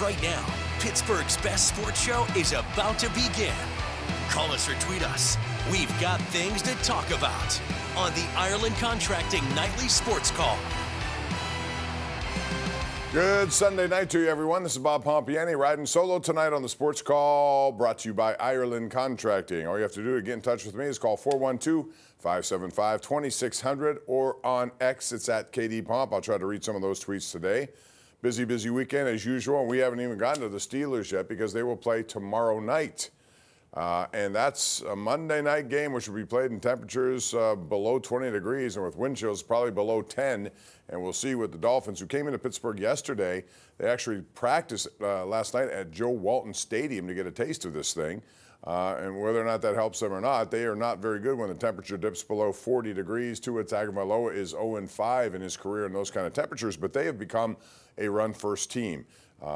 right now. Pittsburgh's best sports show is about to begin. Call us or tweet us. We've got things to talk about on the Ireland Contracting Nightly Sports Call. Good Sunday night to you, everyone. This is Bob Pompeani riding solo tonight on the Sports Call, brought to you by Ireland Contracting. All you have to do to get in touch with me is call 412-575-2600 or on X, it's at KDPomp. I'll try to read some of those tweets today. Busy weekend as usual, and we haven't even gotten to the Steelers yet because they will play tomorrow night. And that's a Monday night game, which will be played in temperatures below 20 degrees and with wind chills probably below 10. And we'll see with the Dolphins, who came into Pittsburgh yesterday. They actually practiced last night at Joe Walton Stadium to get a taste of this thing. And whether or not that helps them or not, they are not very good when the temperature dips below 40 degrees. Tua Tagovailoa is 0-5 in his career in those kind of temperatures, but they have become a run-first team.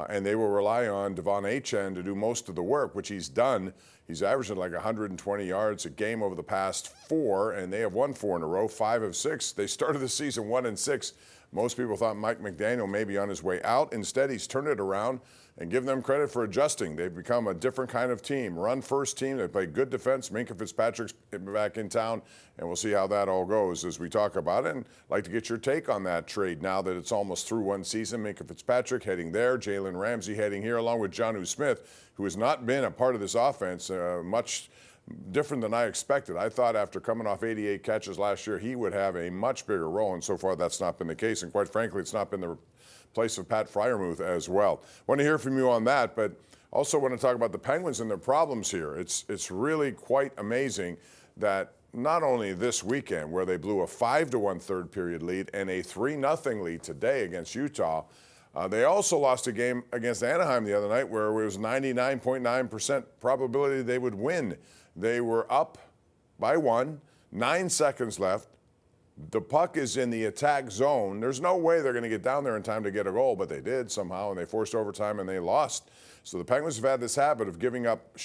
And they will rely on Devon Achane to do most of the work, which he's done. He's averaging like 120 yards a game over the past 4, and they have won 4 in a row, 5 of 6. They started the season 1-6. Most people thought Mike McDaniel may be on his way out. Instead, he's turned it around and give them credit for adjusting. They've become a different kind of team, run-first team. They play good defense. Minkah Fitzpatrick's back in town, and we'll see how that all goes as we talk about it. And I'd like to get your take on that trade now that it's almost through one season. Minkah Fitzpatrick heading there, Jalen Ramsey heading here, along with Jonnu Smith, who has not been a part of this offense much different than I expected. I thought after coming off 88 catches last year, he would have a much bigger role, and so far that's not been the case. And quite frankly, it's not been the place of Pat Freiermuth as well. Want to hear from you on that, but also want to talk about the Penguins and their problems here. It's really quite amazing that not only this weekend, where they blew a 5-1 third period lead and a 3-0 lead today against Utah, they also lost a game against Anaheim the other night where it was 99.9% probability they would win. They were up by 1, 9 seconds left. The puck is in the attack zone. There's no way they're going to get down there in time to get a goal, but they did somehow, and they forced overtime, and they lost. So the Penguins have had this habit of giving up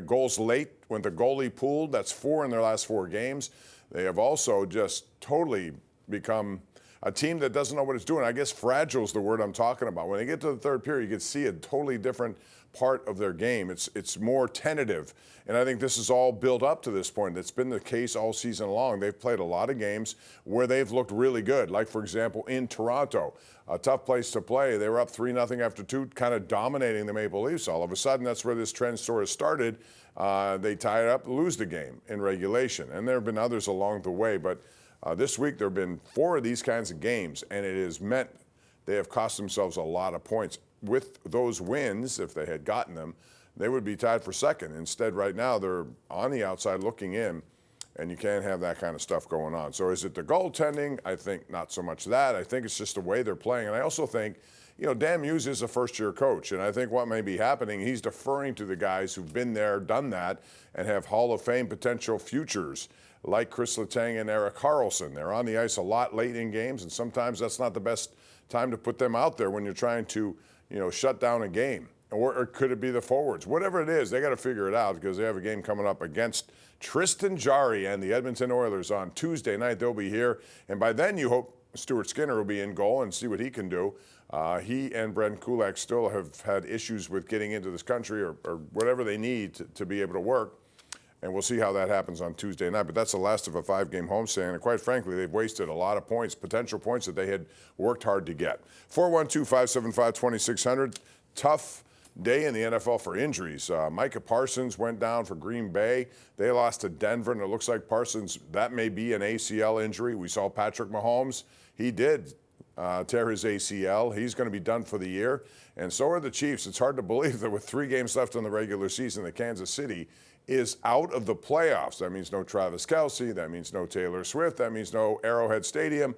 goals late when the goalie pulled. That's 4 in their last 4 games. They have also just totally become a team that doesn't know what it's doing. I guess fragile is the word I'm talking about. When they get to the third period, you can see a totally different part of their game. It's more tentative. And I think this is all built up to this point. It's been the case all season long. They've played a lot of games where they've looked really good. Like, for example, in Toronto, a tough place to play. They were up 3-0 after 2, kind of dominating the Maple Leafs. All of a sudden, that's where this trend sort of started. They tie it up, lose the game in regulation. And there have been others along the way. But this week, there have been 4 of these kinds of games, and it has meant they have cost themselves a lot of points. With those wins, if they had gotten them, they would be tied for second. Instead, right now, they're on the outside looking in, and you can't have that kind of stuff going on. So is it the goaltending? I think not so much that. I think it's just the way they're playing. And I also think, Dan Muse is a first-year coach, and I think what may be happening, he's deferring to the guys who've been there, done that, and have Hall of Fame potential futures, like Chris Letang and Erik Karlsson. They're on the ice a lot late in games, and sometimes that's not the best time to put them out there when you're trying to shut down a game. Or could it be the forwards? Whatever it is, they got to figure it out because they have a game coming up against Tristan Jarry and the Edmonton Oilers on Tuesday night. They'll be here. And by then, you hope Stuart Skinner will be in goal and see what he can do. He and Brent Kulak still have had issues with getting into this country or whatever they need to be able to work. And we'll see how that happens on Tuesday night. But that's the last of a 5-game homestand. And quite frankly, they've wasted a lot of points, potential points that they had worked hard to get. 412-575-2600. Tough day in the NFL for injuries. Micah Parsons went down for Green Bay. They lost to Denver, and it looks like Parsons, that may be an ACL injury. We saw Patrick Mahomes. He did tear his ACL. He's going to be done for the year. And so are the Chiefs. It's hard to believe that with 3 games left in the regular season, that Kansas City is out of the playoffs. That means no Travis Kelce. That means no Taylor Swift. That means no Arrowhead Stadium.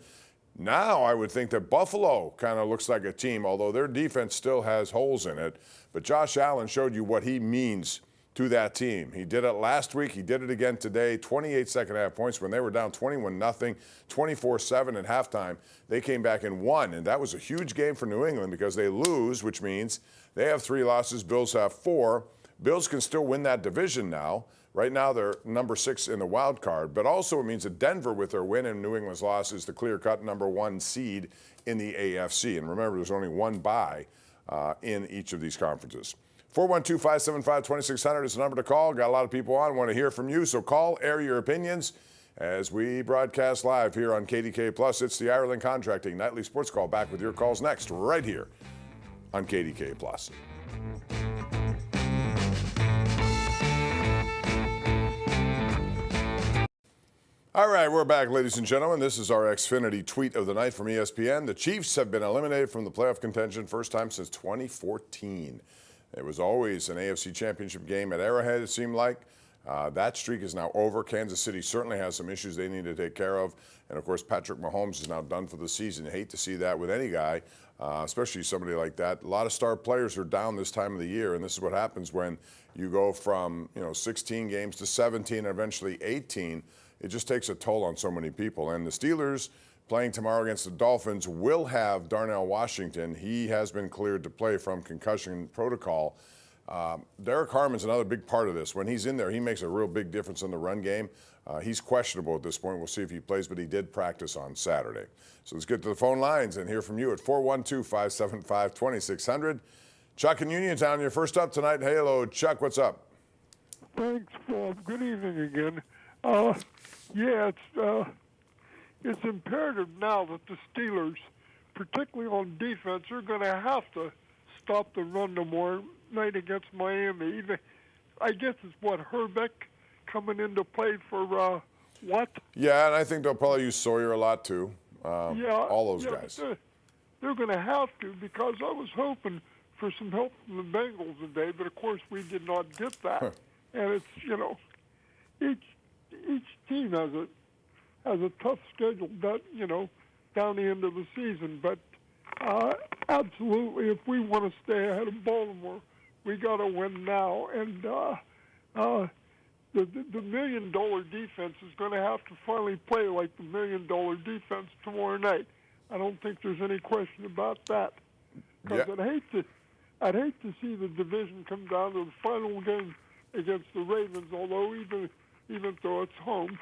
Now I would think that Buffalo kind of looks like a team, although their defense still has holes in it. But Josh Allen showed you what he means to that team. He did it last week. He did it again today. 28 second-half points when they were down 21-0, 24-7 at halftime. They came back and won, and that was a huge game for New England because they lose, which means they have 3 losses. Bills have 4. Bills can still win that division now. Right now, they're number 6 in the wild card, but also it means that Denver, with their win and New England's loss, is the clear-cut number 1 seed in the AFC. And remember, there's only 1 bye in each of these conferences. 412-575-2600 is the number to call. Got a lot of people on, want to hear from you, so call, air your opinions as we broadcast live here on KDKA+. It's the Ireland Contracting Nightly Sports Call. Back with your calls next, right here on KDKA+. All right, we're back, ladies and gentlemen. This is our Xfinity tweet of the night from ESPN. The Chiefs have been eliminated from the playoff contention, first time since 2014. It was always an AFC Championship game at Arrowhead, it seemed like. That streak is now over. Kansas City certainly has some issues they need to take care of. And, of course, Patrick Mahomes is now done for the season. You hate to see that with any guy, especially somebody like that. A lot of star players are down this time of the year, and this is what happens when you go from 16 games to 17 and eventually 18. It just takes a toll on so many people. And the Steelers, playing tomorrow against the Dolphins, will have Darnell Washington. He has been cleared to play from concussion protocol. Derek Harmon's another big part of this. When he's in there, he makes a real big difference in the run game. He's questionable at this point. We'll see if he plays, but he did practice on Saturday. So let's get to the phone lines and hear from you at 412-575-2600. Chuck in Uniontown, you're first up tonight. Hey, hello, Chuck. What's up? Thanks, Bob. Good evening again. It's imperative now that the Steelers, particularly on defense, are going to have to stop the run tomorrow night against Miami. I guess it's Herbeck coming into play for what? Yeah, and I think they'll probably use Sawyer a lot too. All those guys. They're going to have to, because I was hoping for some help from the Bengals today, but of course we did not get that. And it's each team has a tough schedule down the end of the season. But absolutely, if we want to stay ahead of Baltimore, we got to win now. And the $1 million defense is going to have to finally play like the $1 million defense tomorrow night. I don't think there's any question about that. Because I'd hate to see the division come down to the final game against the Ravens. Although even though it's home,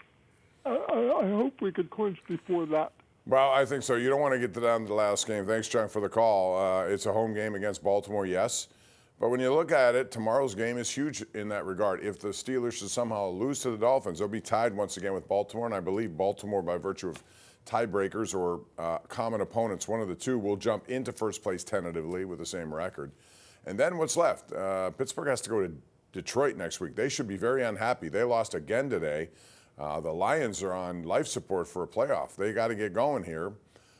I hope we could clinch before that. Well, I think so. You don't want to get down to the last game. Thanks, John, for the call. It's a home game against Baltimore, yes. But when you look at it, tomorrow's game is huge in that regard. If the Steelers should somehow lose to the Dolphins, they'll be tied once again with Baltimore. And I believe Baltimore, by virtue of tiebreakers or common opponents, one of the two, will jump into first place tentatively with the same record. And then what's left? Pittsburgh has to go to Detroit next week. They should be very unhappy. They lost again today. The Lions are on life support for a playoff. They got to get going here.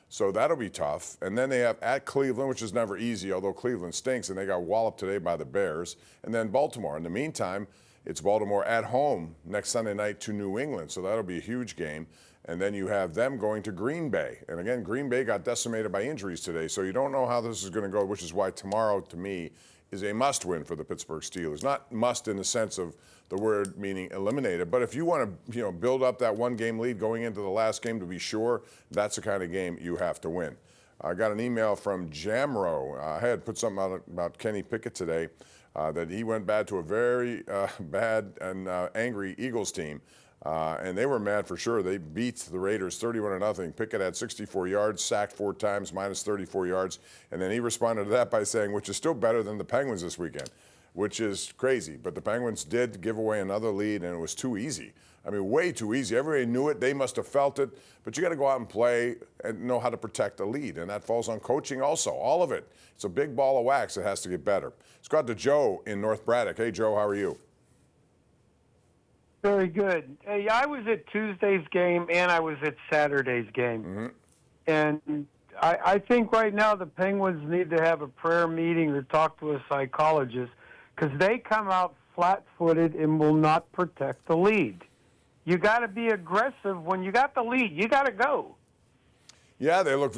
So that'll be tough. And then they have at Cleveland, which is never easy, although Cleveland stinks, and they got walloped today by the Bears. And then Baltimore. In the meantime, it's Baltimore at home next Sunday night to New England. So that'll be a huge game. And then you have them going to Green Bay. And again, Green Bay got decimated by injuries today. So you don't know how this is going to go, which is why tomorrow, to me, is a must-win for the Pittsburgh Steelers. Not must in the sense of the word meaning eliminated, but if you want to build up that one-game lead going into the last game to be sure, that's the kind of game you have to win. I got an email from Jamro. I had put something out about Kenny Pickett today, that he went bad to a very bad and angry Eagles team. And they were mad for sure. They beat the Raiders 31-0. Pickett had 64 yards, sacked 4 times, minus 34 yards. And then he responded to that by saying, which is still better than the Penguins this weekend, which is crazy. But the Penguins did give away another lead, and it was too easy. I mean, way too easy. Everybody knew it. They must have felt it. But you got to go out and play and know how to protect the lead. And that falls on coaching also, all of it. It's a big ball of wax that has to get better. Let's go out to Joe in North Braddock. Hey, Joe, how are you? Very good. Hey, I was at Tuesday's game and I was at Saturday's game. Mm-hmm. And I think right now the Penguins need to have a prayer meeting or talk to a psychologist, because they come out flat-footed and will not protect the lead. You got to be aggressive. When you got the lead, you got to go. Yeah, they look.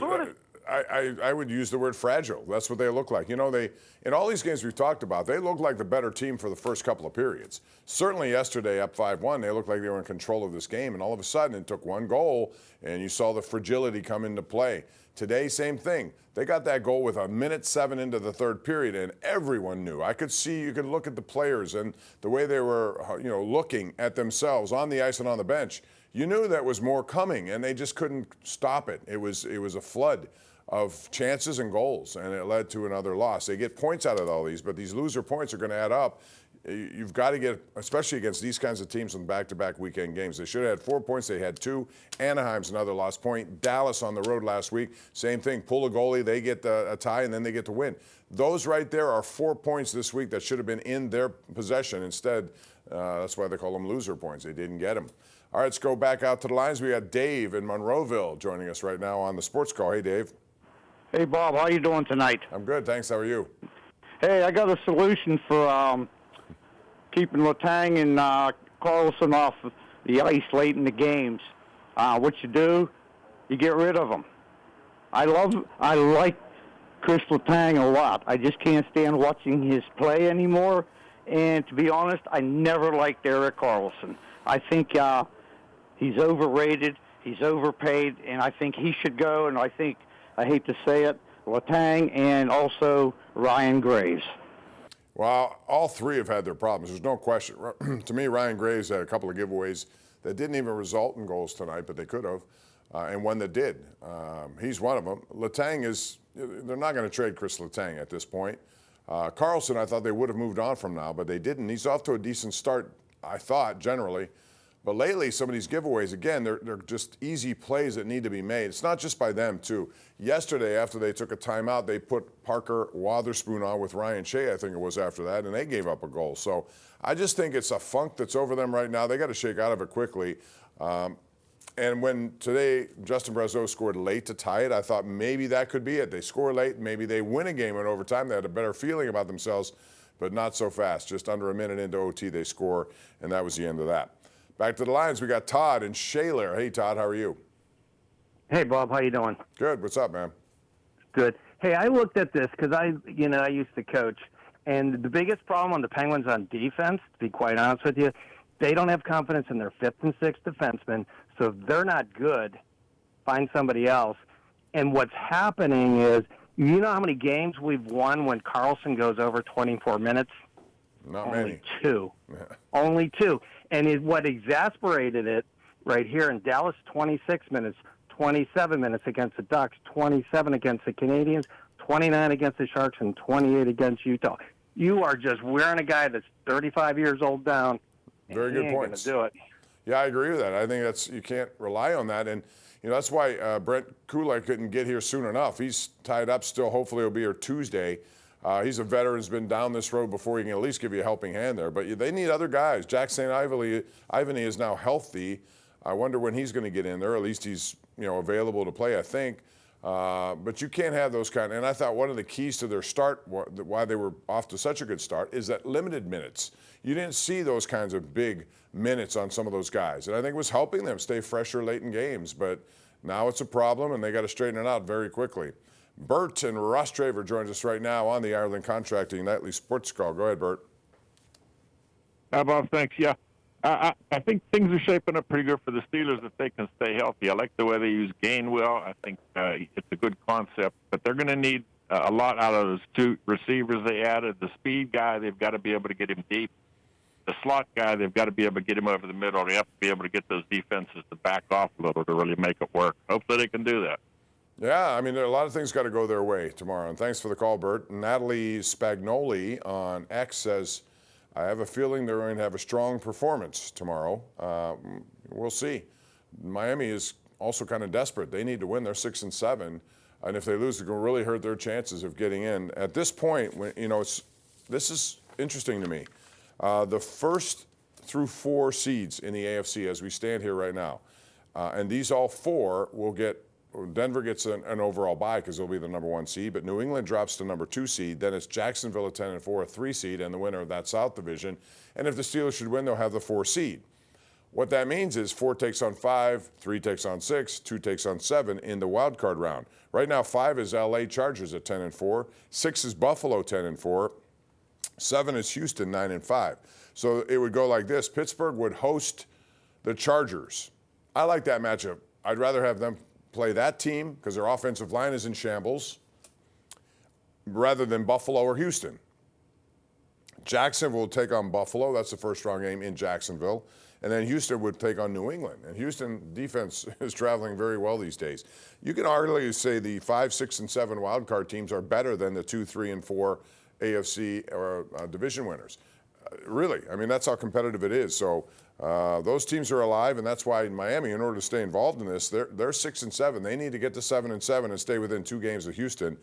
I would use the word fragile. That's what they look like. You know, they in all these games we've talked about, they look like the better team for the first couple of periods. Certainly yesterday, up 5-1, they looked like they were in control of this game, and all of a sudden it took one goal, and you saw the fragility come into play. Today, same thing. They got that goal with 1:07 into the third period, and everyone knew. I could see, you could look at the players and the way they were, looking at themselves on the ice and on the bench. You knew that was more coming, and they just couldn't stop it. It was a flood of chances and goals, and it led to another loss. They get points out of all these, but these loser points are going to add up. You've got to get, especially against these kinds of teams in back-to-back weekend games. They should have had 4 points. They had 2. Anaheim's another lost point. Dallas on the road last week, same thing. Pull a goalie, they get a tie, and then they get to win. Those right there are 4 points this week that should have been in their possession. Instead, that's why they call them loser points. They didn't get them. All right, let's go back out to the lines. We got Dave in Monroeville joining us right now on the Sports Call. Hey, Dave. Hey, Bob. How you doing tonight? I'm good, thanks. How are you? Hey, I got a solution for keeping Letang and Carlson off the ice late in the games. What you do, you get rid of them. I like Chris Letang a lot. I just can't stand watching his play anymore. And to be honest, I never liked Erik Karlsson. I think he's overrated, he's overpaid, and I think he should go. And I think, I hate to say it, Letang and also Ryan Graves. Well, all three have had their problems. There's no question. To me, Ryan Graves had a couple of giveaways that didn't even result in goals tonight, but they could have, and one that did. He's one of them. Letang is, they're not going to trade Chris Letang at this point. Karlsson, I thought they would have moved on from now, but they didn't. He's off to a decent start, I thought, generally. But lately, some of these giveaways, again, they're just easy plays that need to be made. It's not just by them, too. Yesterday, after they took a timeout, they put Parker Wotherspoon on with Ryan Shea, I think it was after that, and they gave up a goal. So I just think it's a funk that's over them right now. They got to shake out of it quickly. And when today Justin Brazeau scored late to tie it, I thought maybe that could be it. They score late, maybe they win a game in overtime. They had a better feeling about themselves, but not so fast. Just under a minute into OT, they score, and that was the end of that. Back to the lines, we got Todd in Shaler. Hey, Todd, how are you? Hey, Bob, how you doing? Good. What's up, man? Good. Hey, I looked at this because I used to coach, and the biggest problem on the Penguins on defense, to be quite honest with you, they don't have confidence in their 5th and 6th defensemen. So if they're not good, find somebody else. And what's happening is, you know how many games we've won when Karlsson goes over 24 minutes? Not Only many. 2. Yeah. Only 2. And what exasperated it right here in Dallas, 26 minutes, 27 minutes against the Ducks, 27 against the Canadians, 29 against the Sharks, and 28 against Utah. You are just wearing a guy that's 35 years old down. Very good points. Do it. Yeah, I agree with that. I think you can't rely on that. And, that's why Brent Kulak couldn't get here soon enough. He's tied up still. Hopefully he'll be here Tuesday. He's a veteran, has been down this road before. He can at least give you a helping hand there. But they need other guys. Jack St. Ivany is now healthy. I wonder when he's going to get in there. At least he's available to play, I think. But you can't have those kind. And I thought one of the keys to their start, why they were off to such a good start, is that limited minutes. You didn't see those kinds of big minutes on some of those guys. And I think it was helping them stay fresher late in games. But now it's a problem, and they got to straighten it out very quickly. Bert and Ross Traver joins us right now on the Ireland Contracting Nightly Sports Call. Go ahead, Bert. Hi, Bob. Thanks. Yeah. I think things are shaping up pretty good for the Steelers if they can stay healthy. I like the way they use Gainwell. I think it's a good concept, but they're going to need a lot out of those 2 receivers they added. The speed guy, they've got to be able to get him deep. The slot guy, they've got to be able to get him over the middle. They have to be able to get those defenses to back off a little to really make it work. Hopefully they can do that. Yeah, I mean, a lot of things got to go their way tomorrow. And thanks for the call, Bert. Natalie Spagnoli on X says, I have a feeling they're going to have a strong performance tomorrow. We'll see. Miami is also kind of desperate. They need to win. They're 6-7. And if they lose, it's going to really hurt their chances of getting in. At this point, this is interesting to me. The first through 4 seeds in the AFC as we stand here right now. And these all 4 will get, Denver gets an overall bye because they'll be the number 1 seed, but New England drops to number 2 seed. Then it's Jacksonville at 10-4, a 3 seed, and the winner of that South Division. And if the Steelers should win, they'll have the 4 seed. What that means is 4 takes on 5, 3 takes on 6, 2 takes on 7 in the wild card round. Right now, 5 is LA Chargers at 10-4, 6 is Buffalo 10-4, 7 is Houston 9-5. So it would go like this. Pittsburgh would host the Chargers. I like that matchup. I'd rather have them play that team because their offensive line is in shambles rather than Buffalo or Houston. Jacksonville will take on Buffalo. That's the first round game in Jacksonville. And then Houston would take on New England. And Houston defense is traveling very well these days. You can hardly say the 5, 6, and 7 wild card teams are better than the 2, 3, and 4 AFC or division winners. Really, I mean, that's how competitive it is. So those teams are alive, and that's why in Miami, in order to stay involved in this, they're 6 and 7. They need to get to 7 and 7 and stay within 2 games of Houston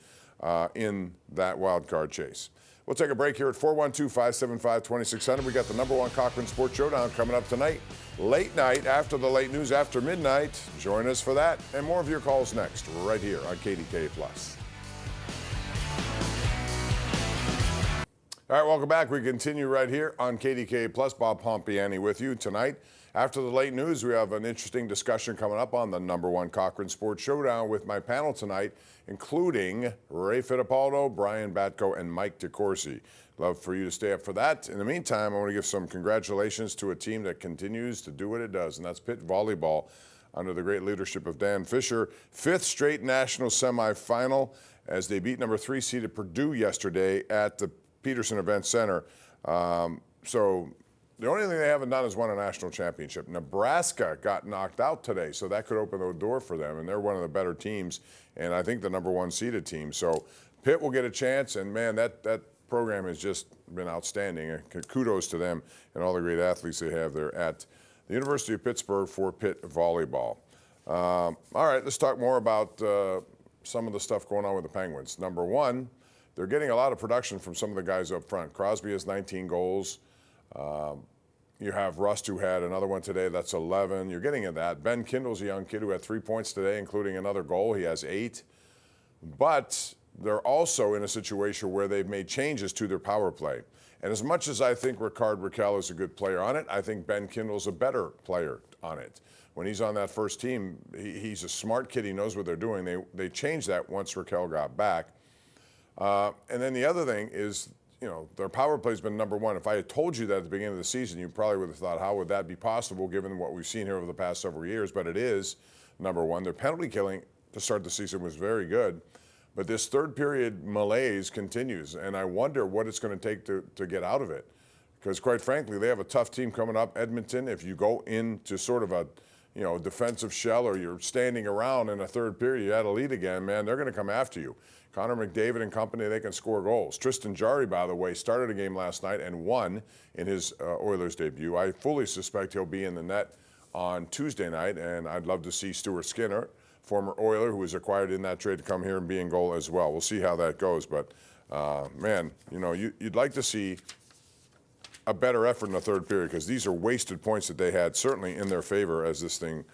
in that wild card chase. We'll take a break here at 412-575-2600. We got the #1 Cochran Sports Showdown coming up tonight. Late night, after the late news, after midnight. Join us for that and more of your calls next, right here on KDKA+. All right, welcome back. We continue right here on KDKA+. Bob Pompeani with you tonight. After the late news, we have an interesting discussion coming up on the #1 Cochran Sports Showdown with my panel tonight, including Ray Fittipaldo, Brian Batko, and Mike DeCourcy. Love for you to stay up for that. In the meantime, I want to give some congratulations to a team that continues to do what it does, and that's Pitt Volleyball under the great leadership of Dan Fisher. 5th straight national semifinal as they beat number 3 seeded Purdue yesterday at the Peterson Event Center. So the only thing they haven't done is won a national championship. Nebraska got knocked out today, so that could open the door for them, and they're one of the better teams, and I think the #1 seeded team. So Pitt will get a chance, and man, that program has just been outstanding. Kudos to them and all the great athletes they have there at the University of Pittsburgh for Pitt Volleyball. All right, let's talk more about some of the stuff going on with the Penguins. #1, they're getting a lot of production from some of the guys up front. Crosby has 19 goals. You have Rust, who had another one today. That's 11. You're getting at that. Ben Kindle's a young kid who had 3 points today, including another goal. He has 8. But they're also in a situation where they've made changes to their power play. And as much as I think Ricard Raquel is a good player on it, I think Ben Kindle's a better player on it. When he's on that first team, he's a smart kid. He knows what they're doing. They changed that once Raquel got back. And then the other thing is, you know, their power play's been #1. If I had told you that at the beginning of the season, you probably would have thought, how would that be possible given what we've seen here over the past several years? But it is #1. Their penalty killing to start the season was very good. But this third period malaise continues, and I wonder what it's going to take to get out of it. Because quite frankly, they have a tough team coming up, Edmonton. If you go into sort of a defensive shell, or you're standing around in a third period, you had a lead again, man, they're going to come after you. Connor McDavid and company, they can score goals. Tristan Jarry, by the way, started a game last night and won in his Oilers debut. I fully suspect he'll be in the net on Tuesday night, and I'd love to see Stuart Skinner, former Oiler, who was acquired in that trade, to come here and be in goal as well. We'll see how that goes, but man, you'd like to see a better effort in the third period, because these are wasted points that they had, certainly in their favor as this thing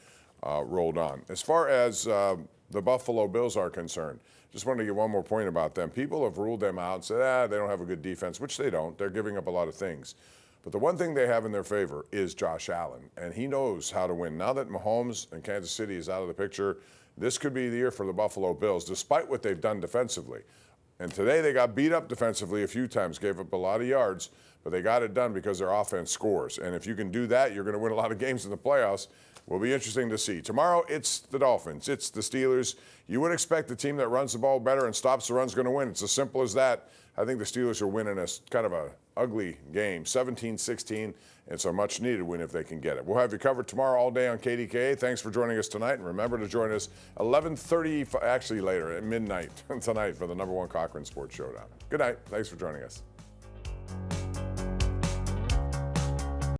rolled on. As far as the Buffalo Bills are concerned, just wanted to get one more point about them. People have ruled them out and said, they don't have a good defense, which they don't. They're giving up a lot of things. But the one thing they have in their favor is Josh Allen, and he knows how to win. Now that Mahomes and Kansas City is out of the picture, this could be the year for the Buffalo Bills, despite what they've done defensively. And today they got beat up defensively a few times, gave up a lot of yards, but they got it done because their offense scores. And if you can do that, you're going to win a lot of games in the playoffs. Will be interesting to see. Tomorrow, it's the Dolphins. It's the Steelers. You would expect the team that runs the ball better and stops the run is going to win. It's as simple as that. I think the Steelers are winning a kind of a ugly game, 17-16. It's a much-needed win if they can get it. We'll have you covered tomorrow all day on KDKA. Thanks for joining us tonight. And remember to join us 11:30, actually later, at midnight tonight for the #1 Cochran Sports Showdown. Good night. Thanks for joining us.